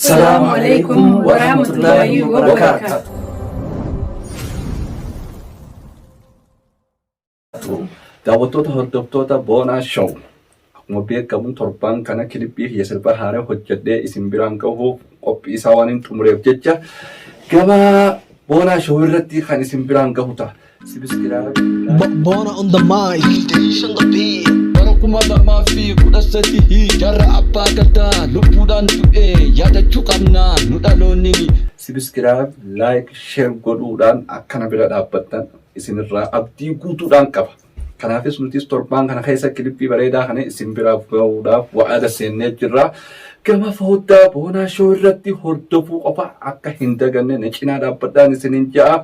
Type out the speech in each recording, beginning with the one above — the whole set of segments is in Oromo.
السلام عليكم ورحمة الله وبركاته. daawwattoota hordoftoota Boonaa Show akkuma beekamu torban kana kilippii fi sirba haaraa hojjedhee isin biraan gahuuf qophii isaa waan hin xumureef jecha gama Boonaa Show irratti kan isin biraan gahu ta'a. Bona on the mic, on the beat. Barakuma lama fi kudha sadihi jarra abbaa gadaa lubbuudhaan du'e yaadachuu qabna nu dhaloonni. Subscribe, like, share godhuudhaan akkana bira dhaabbattan isinirraa abdii guutuudhaan qaba. Kanaafis nutis torban kana keessa kilippii bareedaa kana isin biraaf gahuudhaaf wa'ada seennee jirra. Gama foddaa Boonaa Show irratti hordofuu qofa akka hin daganne na cinaa dhaabbadhaan isinin ja'a.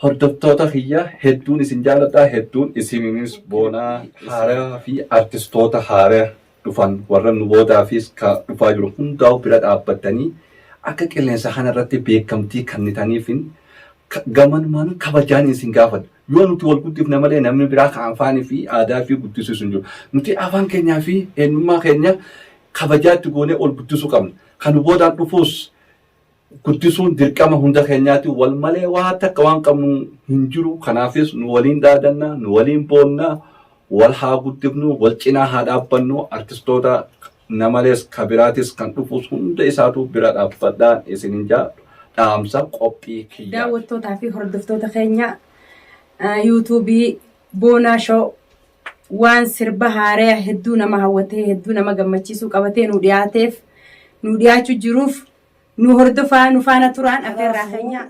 Hordoftoota kiyya hedduun isin jaalladha, hedduun isinis Boonaa haaraa fi artistoota haaraa dhufan warra nu boodaafis dhufaa jiru hundaa'u bira dhaabbatanii akka qilleensa kanarratti beekamtii kennitaniifin gamanumaan kabajaan isin gaafadha. Yoo nuti wal guddifne malee namni biraa kan afaanii fi aadaa fi guddisuu hin jiru. Nuti afaan keenyaa fi eenyummaa keenya kabajaatti goonee ol guddisuu qabna. Kan boodaan dhufuus guddisuun dirqama hunda keenyaatti wal malee waa takka waan qabnu hin jiru. Kanaafis nu waliin dhaadanna, nu waliin boonna, wal haa guddifnu, wal cinaa haa dhaabbannu. Artistoota namalees kabiraatis kan dhufuus hunda isaatu bira dhaabbadhaan isinin jaadhu. Dhaamsa qophii kiyya. Daawwattootaa fi hordoftoota keenya yuutuubii Boonaa Show waan sirba haaraa hedduu nama hawwatee hedduu nama gammachiisuu qabatee nu dhiyaachuu jiruuf nu hordofaa nu faana turaan afeerraa keenya.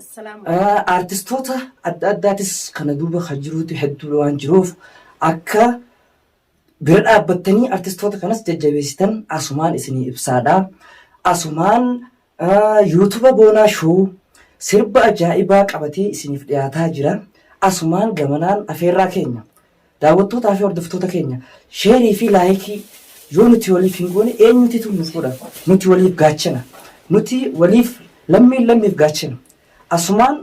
Artistoota adda addaatis kana duuba kan jiruutu hedduu waan jiruuf akka bira dhaabbattanii artistoota kanas jajjabeessitan asumaan isinii ibsaadha. Asumaan yuutuuba Boonaa Show sirba ajaa'ibaa qabatee isiniif dhiyaataa jira. Asumaan gamanaan afeerraa keenya daawwattootaa fi hordoftoota keenya sheerii fi laayikii yoo nuti waliif hin goone eenyutu nu fuudha? Nuti waliif gaachana, nuti waliif lammiif gaachana. Asumaan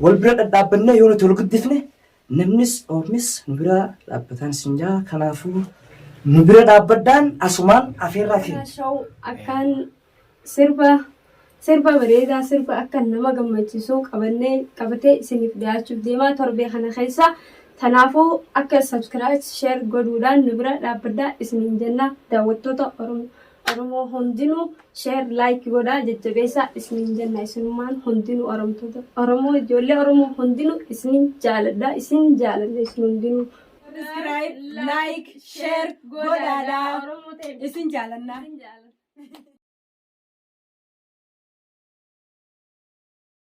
wal bira dhadhaabbannee yoo nuti wal guddifne namnis oomishnis nu bira dhaabbataan sinjaa. Kanaafuu nu bira dhaabbadhaan asumaan afeerraa keenya. Akkaan sirba bareedaa sirba akka nama gammachiisuu qabatee isiniif dhiyaachuuf deemaa torbee kana keessa. Kanaafuu akka subscribe share godhuudhaan nu bira dhaabbadhaa isiniin jenna. Daawwattoota Oromoo hundinuu share like godhaa jajjabeessaa isiniin jenna. Isinumaan hundinuu Oromoo ijoollee Oromoo hundinuu isiniin jaaladhaa isin jaaladha isin hundinuu. Subscribe, like, share godhaadhaa isin jaaladha.